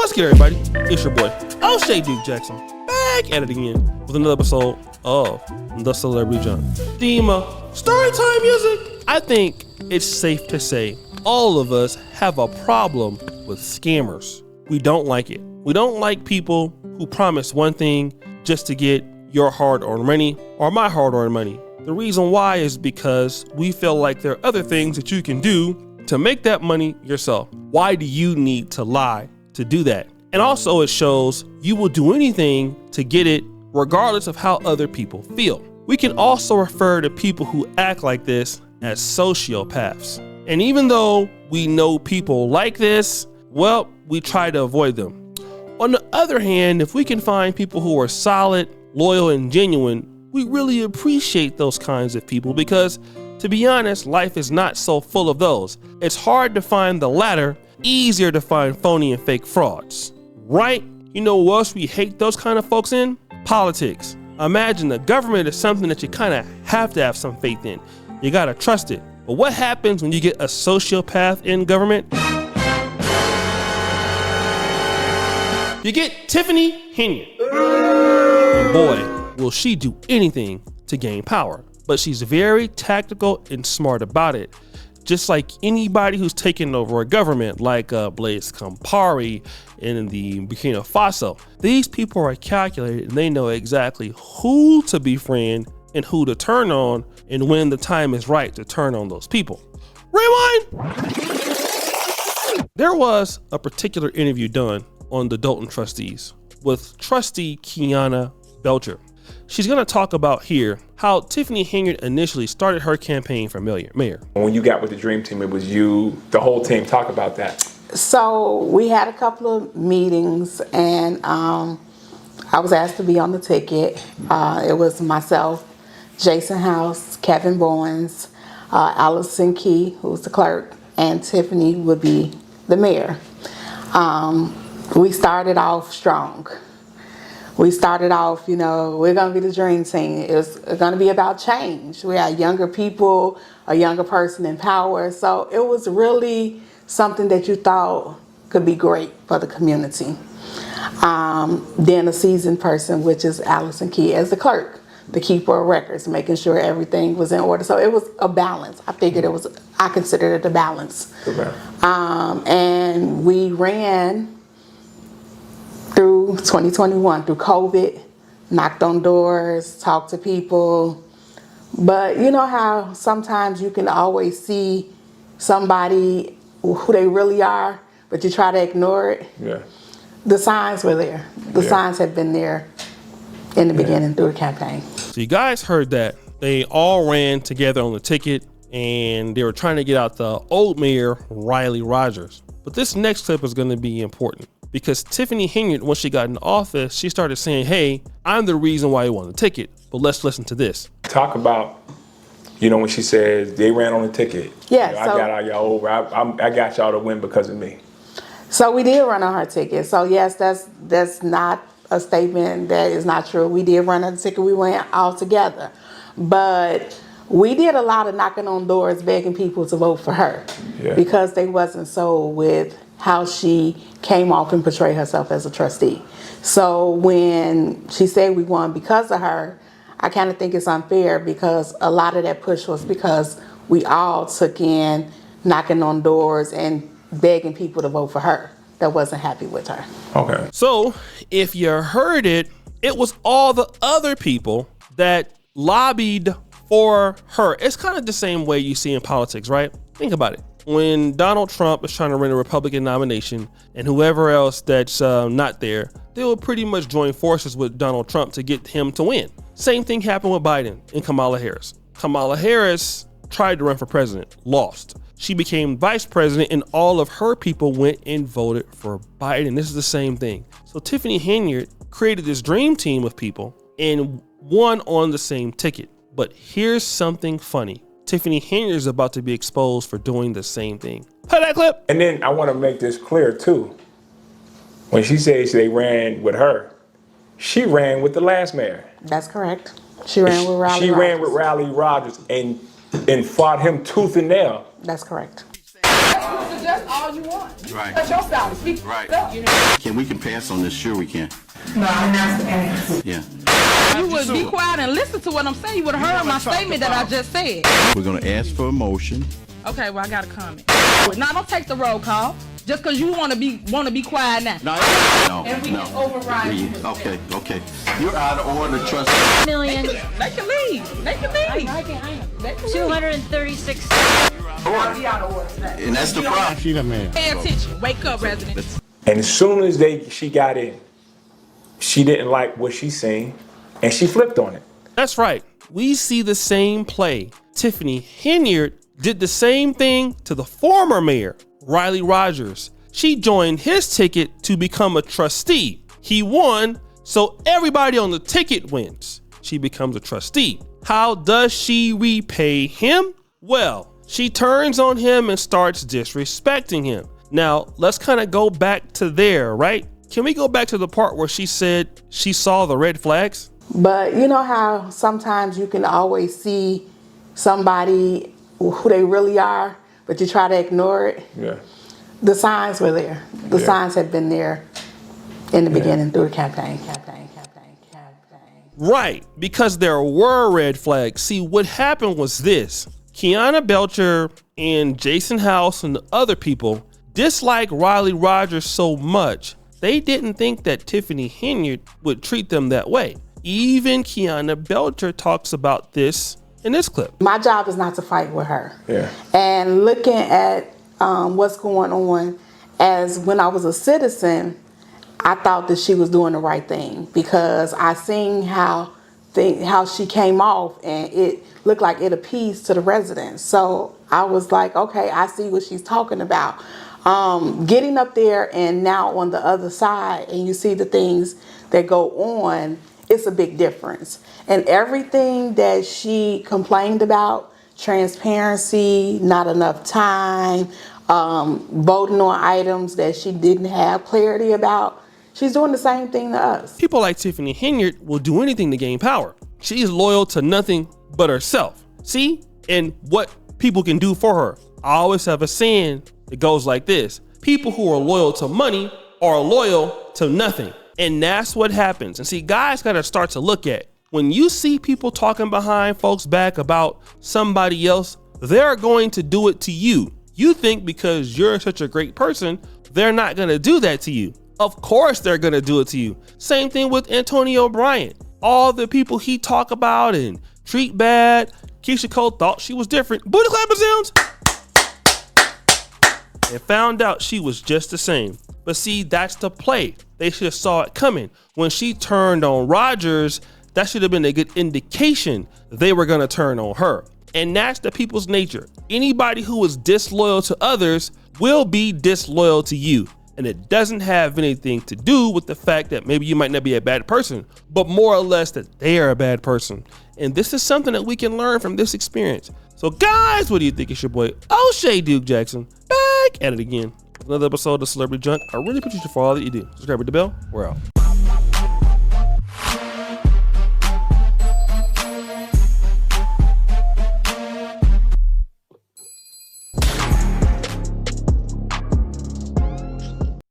What's good, everybody? It's your boy, Shady Jackson, back at it again with another episode of The Celebrity Junk. Theme storytime music. I think it's safe to say all of us have a problem with scammers. We don't like it. We don't like people who promise one thing just to get your hard-earned money or my hard-earned money. The reason why is because we feel like there are other things that you can do to make that money yourself. Why do you need to lie to do that? And also it shows you will do anything to get it regardless of how other people feel. We can also refer to people who act like this as sociopaths. And even though we know people like this, well, we try to avoid them. On the other hand, if we can find people who are solid, loyal, and genuine, we really appreciate those kinds of people because, to be honest, life is not so full of those. It's hard to find the latter, easier to find phony and fake frauds, right? You know what else we hate those kind of folks in? Politics. Imagine the government is something that you kind of have to have some faith in. You gotta trust it. But what happens when you get a sociopath in government? You get Tiffany Henyard. And boy, will she do anything to gain power. But she's very tactical and smart about it. Just like anybody who's taken over a government, like Blaise Compaoré in the Burkina Faso. These people are calculated and they know exactly who to befriend and who to turn on and when the time is right to turn on those people. Rewind! There was a particular interview done on the Dolton trustees with trustee Kiana Belcher. She's going to talk about here how Tiffany Henyard initially started her campaign for mayor. When you got with the Dream Team, it was you, the whole team. Talk about that. So we had a couple of meetings and I was asked to be on the ticket. It was myself, Jason House, Kevin Bowens, Allison Key, who's the clerk, and Tiffany would be the mayor. We started off strong. We started off, you know, we're going to be the dream team. It's going to be about change. We had younger people, a younger person in power. So it was really something that you thought could be great for the community. Then a seasoned person, which is Allison Key as the clerk, the keeper of records, making sure everything was in order. So it was a balance. I considered it a balance. Okay. And we ran through 2021, through COVID, knocked on doors, talked to people. But you know how sometimes you can always see somebody who they really are, but you try to ignore it? Yeah. The signs were there. The signs had been there in the beginning through the campaign. So you guys heard that. They all ran together on the ticket and they were trying to get out the old mayor, Riley Rogers. But this next clip is going to be important. Because Tiffany Henyard, when she got in office, she started saying, hey, I'm the reason why you won the ticket. But let's listen to this. Talk about, you know, when she says they ran on the ticket. Yeah. You know, I got y'all over. I got y'all to win because of me. So we did run on her ticket. So yes, that's not a statement that is not true. We did run on the ticket. We went all together. But we did a lot of knocking on doors, begging people to vote for her. Yeah. Because they wasn't sold with how she came off and portrayed herself as a trustee. So when she said we won because of her, I kind of think it's unfair because a lot of that push was because we all took in knocking on doors and begging people to vote for her that wasn't happy with her. Okay. So if you heard it, it was all the other people that lobbied for her. It's kind of the same way you see in politics, right? Think about it. When Donald Trump is trying to win a Republican nomination and whoever else that's not there, they will pretty much join forces with Donald Trump to get him to win. Same thing happened with Biden and Kamala Harris. Kamala Harris tried to run for president, lost. She became vice president and all of her people went and voted for Biden. This is the same thing. So Tiffany Henyard created this dream team of people and won on the same ticket. But here's something funny. Tiffany Henyard is about to be exposed for doing the same thing. Play that clip. And then I want to make this clear too. When she says they ran with her, she ran with the last mayor. That's correct. She ran with Riley Rogers. She ran with Riley Rogers and fought him tooth and nail. That's correct. To suggest all all you want. Right. That's your style. Speak Right. up. We can pass on this? Sure we can. No, I'm not the ass. Yeah. You would be quiet and listen to what I'm saying. You would have heard my statement that I just said. We're gonna ask for a motion. Okay, well I got a comment. Now don't take the roll call just because you want to be quiet now. No. And we can override you. Okay. You're out of order, trust me. Million They can leave. They can leave. They can leave. 236. I'll be out of order today. And that's the problem. Pay attention. Wake up, residents. And as soon as she got in, she didn't like what she seen, and she flipped on it. That's right. We see the same play. Tiffany Henyard did the same thing to the former mayor, Riley Rogers. She joined his ticket to become a trustee. He won, so everybody on the ticket wins. She becomes a trustee. How does she repay him? Well, she turns on him and starts disrespecting him. Now, let's kind of go back to there, right? Can we go back to the part where she said she saw the red flags? But you know how sometimes you can always see somebody who they really are, but you try to ignore it? Yeah. The signs were there. The signs had been there in the beginning through the campaign. Right, because there were red flags. See, what happened was this. Kiana Belcher and Jason House and the other people disliked Riley Rogers so much, they didn't think that Tiffany Henyard would treat them that way. Even Kiana Belcher talks about this in this clip. My job is not to fight with her. Yeah. And looking at what's going on, as when I was a citizen, I thought that she was doing the right thing because I seen how she came off and it looked like it appeased to the residents. So I was like, okay, I see what she's talking about. Getting up there and now on the other side and you see the things that go on, it's a big difference. And everything that she complained about, transparency, not enough time, voting on items that she didn't have clarity about, she's doing the same thing to us. People like Tiffany Henyard will do anything to gain power. She is loyal to nothing but herself. See? And what people can do for her. I always have a saying that goes like this. People who are loyal to money are loyal to nothing. And that's what happens. And see, guys got to start to look at when you see people talking behind folks' back about somebody else, they're going to do it to you. You think because you're such a great person, they're not going to do that to you. Of course they're going to do it to you. Same thing with Antonio Bryant. All the people he talk about and treat bad. Keisha Cole thought she was different. Booty clapping sounds. And found out she was just the same. But see, that's the play. They should have saw it coming. When she turned on Rogers, that should have been a good indication they were going to turn on her. And that's the people's nature. Anybody who is disloyal to others will be disloyal to you. And it doesn't have anything to do with the fact that maybe you might not be a bad person, but more or less that they are a bad person. And this is something that we can learn from this experience. So guys, what do you think? It's your boy, Shady Jackson, back at it again. Another episode of Celebrity Junk. I really appreciate you for all that you do. Subscribe to the bell. We're out.